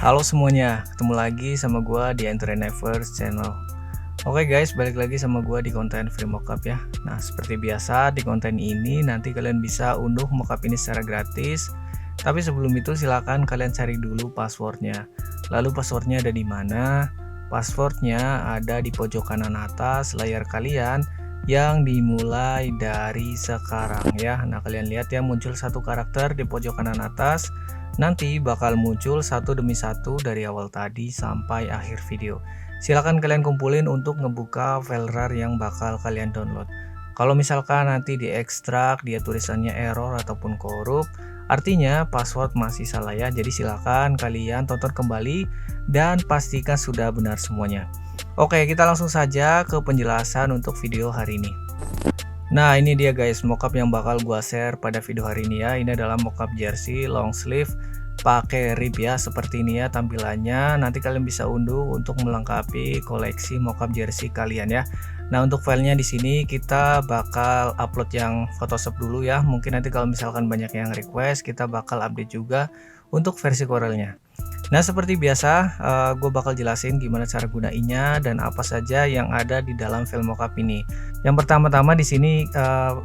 Halo semuanya, ketemu lagi sama gua di Entrepreneurs Channel. Oke guys, balik lagi sama gua di konten free mockup ya. Nah, seperti biasa di konten ini nanti kalian bisa unduh mockup ini secara gratis. Tapi sebelum itu silakan kalian cari dulu passwordnya. Lalu passwordnya ada di mana? Passwordnya ada di pojok kanan atas layar kalian yang dimulai dari sekarang ya. Nah, kalian lihat ya, muncul satu karakter di pojok kanan atas. Nanti bakal muncul satu demi satu dari awal tadi sampai akhir video. Silahkan kalian kumpulin untuk ngebuka file RAR yang bakal kalian download. Kalau misalkan nanti diekstrak dia tulisannya error ataupun korup, artinya password masih salah ya. Jadi silahkan kalian tonton kembali dan pastikan sudah benar semuanya. Oke, kita langsung saja ke penjelasan untuk video hari ini. Nah, ini dia guys mockup yang bakal gua share pada video hari ini ya. Ini adalah mockup jersey long sleeve pakai rib ya, seperti ini ya tampilannya. Nanti kalian bisa unduh untuk melengkapi koleksi mockup jersey kalian ya. Nah, untuk filenya di sini kita bakal upload yang Photoshop dulu ya. Mungkin nanti kalau misalkan banyak yang request, kita bakal update juga untuk versi Corelnya. Nah, seperti biasa gue bakal jelasin gimana cara gunainnya dan apa saja yang ada di dalam file mockup ini. Yang pertama-tama di sini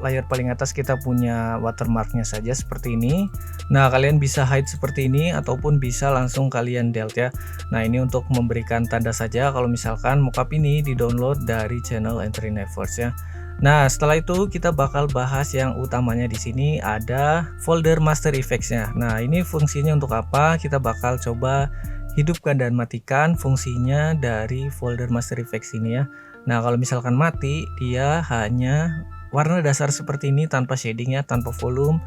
layar paling atas kita punya watermarknya saja seperti ini. Nah, kalian bisa hide seperti ini ataupun bisa langsung kalian delete ya. Nah, ini untuk memberikan tanda saja kalau misalkan mockup ini di-download dari channel Entrepreneurs ya. Nah, setelah itu kita bakal bahas yang utamanya di sini ada folder Master Effects-nya. Nah, ini fungsinya untuk apa? Kita bakal coba hidupkan dan matikan fungsinya dari folder Master Effects ini ya. Nah, kalau misalkan mati, dia hanya warna dasar seperti ini tanpa shading ya, tanpa volume,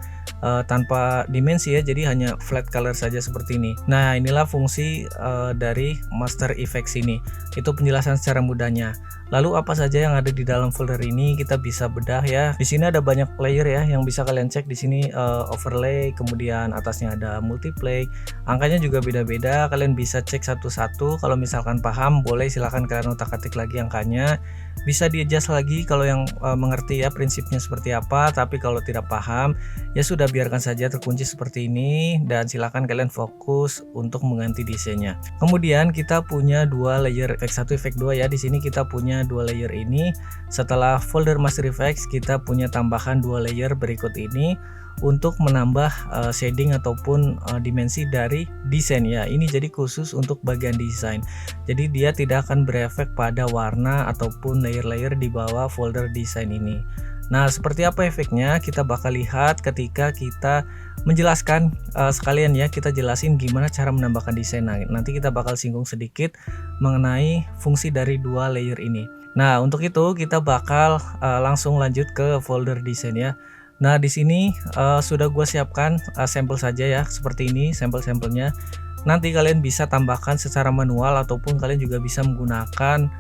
tanpa dimensi ya, jadi hanya flat color saja seperti ini. Nah, inilah fungsi dari Master Effects ini. Itu penjelasan secara mudahnya. Lalu apa saja yang ada di dalam folder ini kita bisa bedah ya. Di sini ada banyak layer ya yang bisa kalian cek di sini, overlay, kemudian atasnya ada multiplay. Angkanya juga beda-beda, kalian bisa cek satu-satu. Kalau misalkan paham boleh silahkan kalian otak-atik lagi angkanya. Bisa di-adjust lagi kalau yang mengerti ya prinsipnya seperti apa, tapi kalau tidak paham ya sudah biarkan saja terkunci seperti ini dan silahkan kalian fokus untuk mengganti desainnya. Kemudian kita punya dua layer efek 1 efek 2 ya. Di sini kita punya dua layer ini. Setelah folder Master Effects kita punya tambahan dua layer berikut ini untuk menambah shading ataupun dimensi dari desain ya. Ini jadi khusus untuk bagian desain. Jadi dia tidak akan berefek pada warna ataupun layer-layer di bawah folder desain ini. Nah, seperti apa efeknya kita bakal lihat ketika kita menjelaskan sekalian ya, kita jelasin gimana cara menambahkan desain. Nah, nanti kita bakal singgung sedikit mengenai fungsi dari dua layer ini. Nah, untuk itu kita bakal langsung lanjut ke folder desain ya. Nah, di sini sudah gue siapkan sampel saja ya, seperti ini sampel-sampelnya. Nanti kalian bisa tambahkan secara manual ataupun kalian juga bisa menggunakan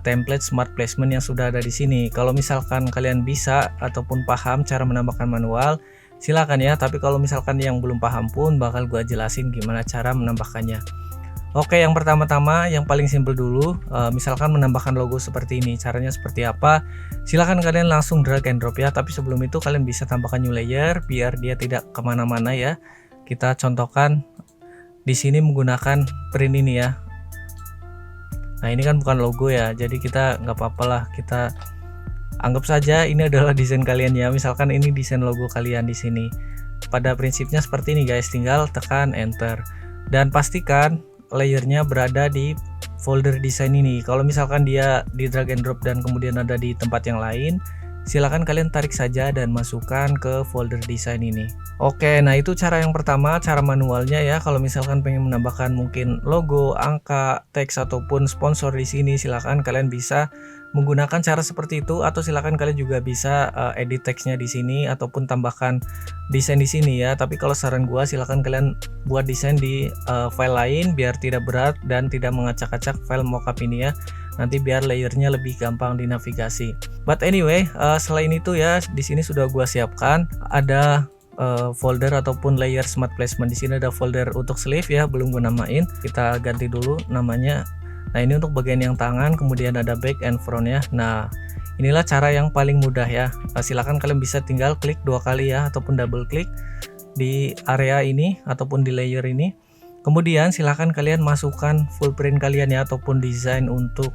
template smart placement yang sudah ada di sini. Kalau misalkan kalian bisa ataupun paham cara menambahkan manual, silakan ya. Tapi kalau misalkan yang belum paham pun bakal gue jelasin gimana cara menambahkannya. Oke, yang pertama-tama yang paling simple dulu, misalkan menambahkan logo seperti ini, caranya seperti apa? Silahkan kalian langsung drag and drop ya. Tapi sebelum itu kalian bisa tambahkan new layer biar dia tidak kemana-mana ya. Kita contohkan di sini menggunakan print ini ya. Nah, ini kan bukan logo ya, jadi kita nggak apa-apa lah, kita anggap saja ini adalah desain kalian ya. Misalkan ini desain logo kalian di sini. Pada prinsipnya seperti ini guys, tinggal tekan enter dan pastikan layernya berada di folder desain ini. Kalau misalkan dia di drag and drop dan kemudian ada di tempat yang lain, silakan kalian tarik saja dan masukkan ke folder desain ini. Oke, nah itu cara yang pertama, cara manualnya ya. Kalau misalkan pengen menambahkan mungkin logo, angka, teks ataupun sponsor di sini, silakan kalian bisa menggunakan cara seperti itu, atau silakan kalian juga bisa edit teksnya di sini ataupun tambahkan desain di sini ya. Tapi kalau saran gua silakan kalian buat desain di file lain biar tidak berat dan tidak mengacak-acak file mockup ini ya. Nanti biar layernya lebih gampang dinavigasi. But anyway, selain itu ya, di sini sudah gua siapkan ada folder ataupun layer smart placement. Di sini ada folder untuk sleeve ya, belum gue namain. Kita ganti dulu namanya. Nah, ini untuk bagian yang tangan, kemudian ada back and front ya. Nah, inilah cara yang paling mudah ya. Silakan kalian bisa tinggal klik dua kali ya ataupun double klik di area ini ataupun di layer ini. Kemudian silahkan kalian masukkan full print kalian ya, ataupun desain untuk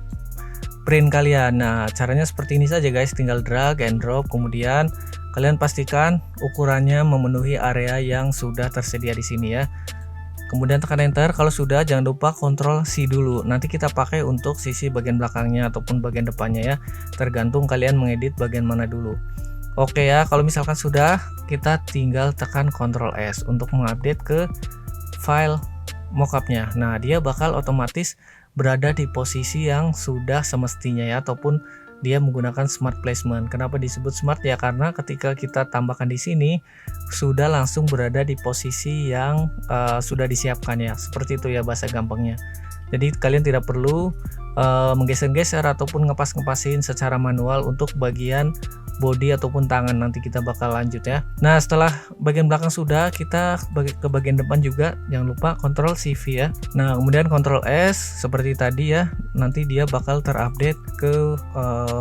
print kalian. Nah, caranya seperti ini saja guys, tinggal drag and drop, kemudian kalian pastikan ukurannya memenuhi area yang sudah tersedia di sini ya. Kemudian tekan enter. Kalau sudah, jangan lupa Ctrl C dulu. Nanti kita pakai untuk sisi bagian belakangnya ataupun bagian depannya ya. Tergantung kalian mengedit bagian mana dulu. Oke ya, kalau misalkan sudah, kita tinggal tekan Ctrl S untuk mengupdate ke file mockupnya. Nah, dia bakal otomatis berada di posisi yang sudah semestinya ya, ataupun dia menggunakan smart placement. Kenapa disebut smart ya? Karena ketika kita tambahkan di sini sudah langsung berada di posisi yang sudah disiapkan ya. Seperti itu ya bahasa gampangnya. Jadi kalian tidak perlu menggeser-geser ataupun ngepas-ngepasin secara manual untuk bagian body ataupun tangan. Nanti kita bakal lanjut ya. Nah, setelah bagian belakang sudah, kita ke bagian depan juga. Jangan lupa Ctrl CV ya. Nah, kemudian Ctrl S seperti tadi ya. Nanti dia bakal terupdate ke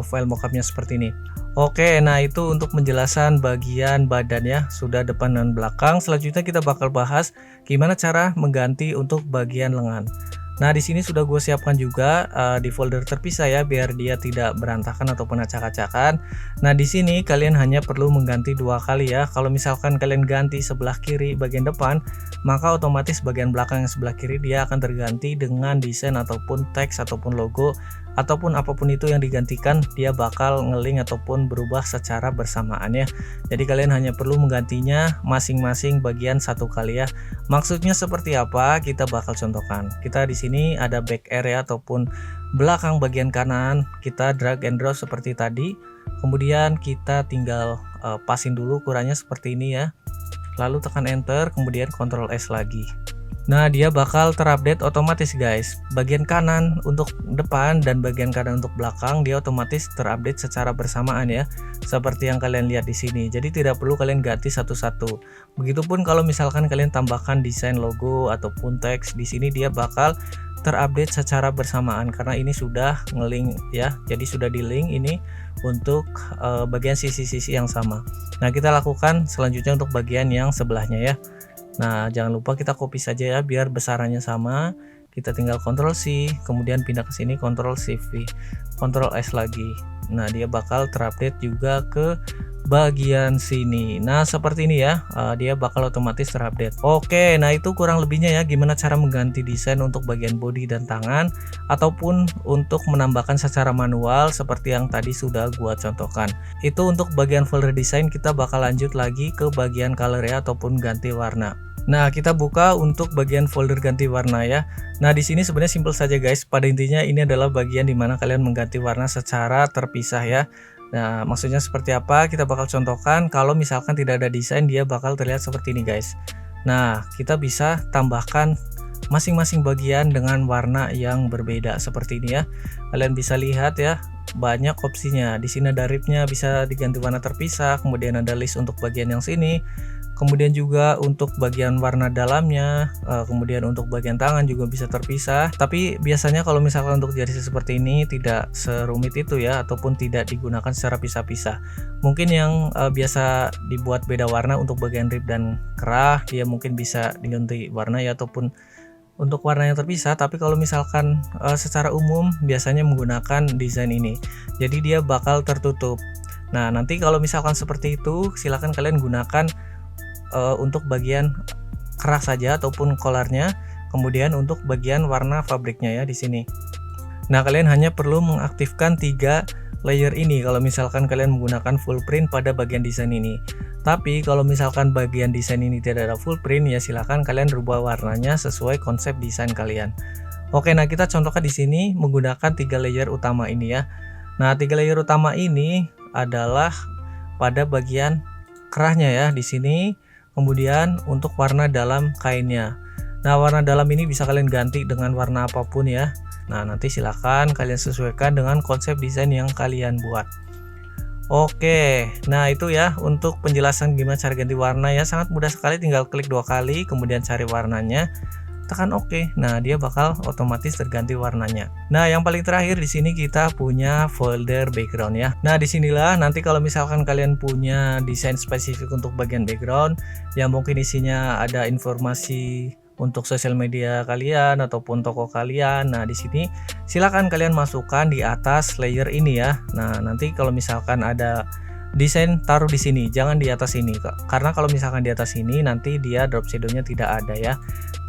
file mockupnya seperti ini. Oke, nah itu untuk penjelasan bagian badan ya, sudah depan dan belakang. Selanjutnya kita bakal bahas gimana cara mengganti untuk bagian lengan. Nah, di sini sudah gue siapkan juga di folder terpisah ya, biar dia tidak berantakan ataupun acak-acakan. Nah, di sini kalian hanya perlu mengganti 2 kali ya. Kalau misalkan kalian ganti sebelah kiri bagian depan, maka otomatis bagian belakang yang sebelah kiri dia akan terganti dengan desain ataupun teks ataupun logo ataupun apapun itu yang digantikan, dia bakal nge-link ataupun berubah secara bersamaan ya. Jadi kalian hanya perlu menggantinya masing-masing bagian 1 kali ya. Maksudnya seperti apa? Kita bakal contohkan. Kita di sini ada back area ataupun belakang bagian kanan, kita drag and drop seperti tadi. Kemudian kita tinggal pasin dulu ukurannya seperti ini ya. Lalu tekan enter, kemudian Ctrl S lagi. Nah, dia bakal terupdate otomatis guys. Bagian kanan untuk depan dan bagian kanan untuk belakang dia otomatis terupdate secara bersamaan ya. Seperti yang kalian lihat di sini. Jadi tidak perlu kalian ganti satu-satu. Begitupun kalau misalkan kalian tambahkan desain logo ataupun teks, di sini dia bakal terupdate secara bersamaan karena ini sudah nge-link ya. Jadi sudah di-link ini untuk bagian sisi-sisi yang sama. Nah, kita lakukan selanjutnya untuk bagian yang sebelahnya ya. Nah, jangan lupa kita copy saja ya biar besarannya sama. Kita tinggal Ctrl C, kemudian pindah ke sini Ctrl CV, Ctrl S lagi. Nah, dia bakal terupdate juga ke bagian sini. Nah, seperti ini ya, dia bakal otomatis terupdate. Oke, nah itu kurang lebihnya ya gimana cara mengganti desain untuk bagian body dan tangan ataupun untuk menambahkan secara manual seperti yang tadi sudah gua contohkan. Itu untuk bagian folder desain. Kita bakal lanjut lagi ke bagian color ya ataupun ganti warna. Nah, kita buka untuk bagian folder ganti warna ya. Nah, di sini sebenarnya simpel saja guys. Pada intinya ini adalah bagian dimana kalian mengganti warna secara terpisah ya. Nah, maksudnya seperti apa? Kita bakal contohkan. Kalau misalkan tidak ada desain, dia bakal terlihat seperti ini guys. Nah, kita bisa tambahkan masing-masing bagian dengan warna yang berbeda seperti ini ya. Kalian bisa lihat ya, banyak opsinya. Di sini ada ribnya bisa diganti warna terpisah, kemudian ada list untuk bagian yang sini. Kemudian juga untuk bagian warna dalamnya, kemudian untuk bagian tangan juga bisa terpisah. Tapi biasanya kalau misalkan untuk jersey seperti ini tidak serumit itu ya, ataupun tidak digunakan secara pisah-pisah. Mungkin yang biasa dibuat beda warna untuk bagian rib dan kerah, dia mungkin bisa diganti warna ya, ataupun untuk warna yang terpisah. Tapi kalau misalkan secara umum biasanya menggunakan desain ini, jadi dia bakal tertutup. Nah, nanti kalau misalkan seperti itu, silahkan kalian gunakan untuk bagian kerah saja ataupun kolarnya, kemudian untuk bagian warna fabriknya ya di sini. Nah, kalian hanya perlu mengaktifkan 3 layer ini kalau misalkan kalian menggunakan full print pada bagian desain ini. Tapi kalau misalkan bagian desain ini tidak ada full print, ya silahkan kalian rubah warnanya sesuai konsep desain kalian. Oke, nah kita contohkan di sini menggunakan 3 layer utama ini ya. Nah, 3 layer utama ini adalah pada bagian kerahnya ya di sini. Kemudian untuk warna dalam kainnya. Nah, warna dalam ini bisa kalian ganti dengan warna apapun ya. Nah, nanti silahkan kalian sesuaikan dengan konsep desain yang kalian buat. Oke, nah itu ya untuk penjelasan gimana cara ganti warna ya. Sangat mudah sekali, tinggal klik 2 kali, kemudian cari warnanya. Tekan OK. Nah, dia bakal otomatis terganti warnanya. Nah, yang paling terakhir di sini kita punya folder background ya. Nah, disinilah nanti kalau misalkan kalian punya desain spesifik untuk bagian background yang mungkin isinya ada informasi untuk sosial media kalian ataupun toko kalian. Nah, di sini silakan kalian masukkan di atas layer ini ya. Nah, nanti kalau misalkan ada desain taruh di sini, jangan di atas ini Kak. Karena kalau misalkan di atas ini nanti dia drop shadow-nya tidak ada ya.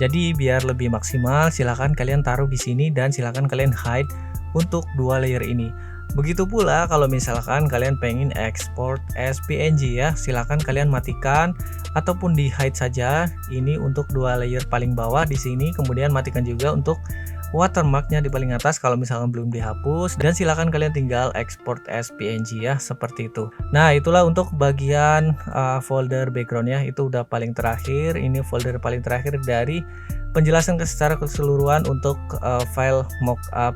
Jadi biar lebih maksimal silakan kalian taruh di sini dan silakan kalian hide untuk dua layer ini. Begitu pula kalau misalkan kalian pengen export as PNG ya, silakan kalian matikan ataupun di hide saja ini untuk dua layer paling bawah di sini, kemudian matikan juga untuk watermarknya di paling atas kalau misalkan belum dihapus, dan silakan kalian tinggal export as PNG ya, seperti itu. Nah, itulah untuk bagian folder background ya, itu udah paling terakhir. Ini folder paling terakhir dari penjelasan secara keseluruhan untuk file mockup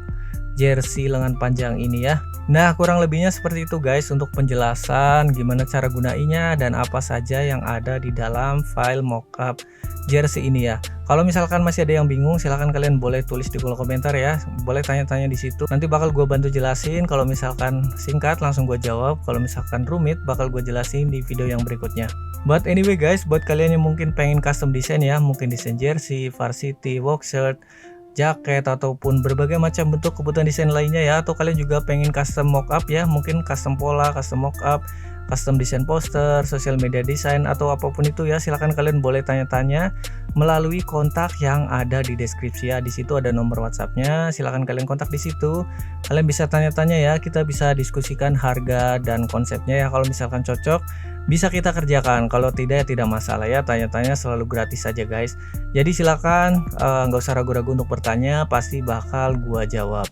jersey lengan panjang ini ya. Nah, kurang lebihnya seperti itu guys untuk penjelasan gimana cara gunainya dan apa saja yang ada di dalam file mockup jersey ini ya. Kalau misalkan masih ada yang bingung, silahkan kalian boleh tulis di kolom komentar ya. Boleh tanya-tanya di situ. Nanti bakal gue bantu jelasin. Kalau misalkan singkat langsung gue jawab. Kalau misalkan rumit bakal gue jelasin di video yang berikutnya. But anyway guys, buat kalian yang mungkin pengen custom desain ya, mungkin desain jersey, varsity, work shirt, jaket ataupun berbagai macam bentuk kebutuhan desain lainnya ya, atau kalian juga pengen custom mockup ya, mungkin custom pola, custom mockup, custom desain poster, social media design atau apapun itu ya, silahkan kalian boleh tanya-tanya melalui kontak yang ada di deskripsi ya. Di situ ada nomor WhatsAppnya, silahkan kalian kontak di situ. Kalian bisa tanya-tanya ya, kita bisa diskusikan harga dan konsepnya ya. Kalau misalkan cocok bisa kita kerjakan, kalau tidak ya tidak masalah ya, tanya-tanya selalu gratis saja guys. Jadi silakan nggak usah ragu-ragu untuk bertanya, pasti bakal gua jawab.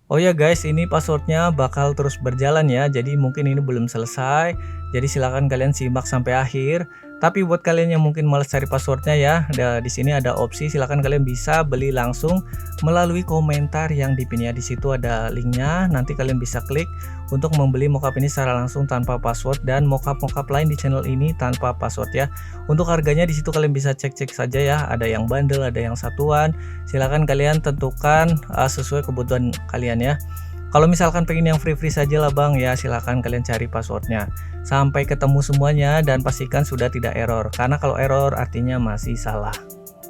Oh ya guys, ini passwordnya bakal terus berjalan ya, jadi mungkin ini belum selesai, jadi silakan kalian simak sampai akhir. Tapi buat kalian yang mungkin males cari passwordnya ya, di sini ada opsi, silakan kalian bisa beli langsung melalui komentar yang dipin ya. Di situ ada linknya, nanti kalian bisa klik untuk membeli mockup ini secara langsung tanpa password, dan mockup lain di channel ini tanpa password ya. Untuk harganya di situ kalian bisa cek-cek saja ya, ada yang bundle, ada yang satuan. Silakan kalian tentukan sesuai kebutuhan kalian ya. Kalau misalkan pengen yang free saja lah bang ya, silahkan kalian cari passwordnya sampai ketemu semuanya dan pastikan sudah tidak error, karena kalau error artinya masih salah.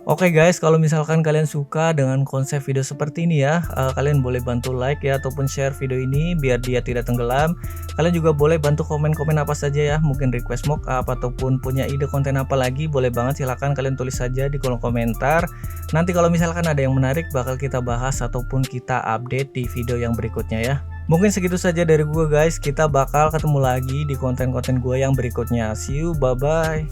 Oke guys, kalau misalkan kalian suka dengan konsep video seperti ini ya, kalian boleh bantu like ya ataupun share video ini biar dia tidak tenggelam. Kalian juga boleh bantu komen-komen apa saja ya, mungkin request mockup ataupun punya ide konten apa lagi, boleh banget, silahkan kalian tulis saja di kolom komentar. Nanti kalau misalkan ada yang menarik bakal kita bahas ataupun kita update di video yang berikutnya ya. Mungkin segitu saja dari gue guys, kita bakal ketemu lagi di konten-konten gue yang berikutnya. See you, bye-bye.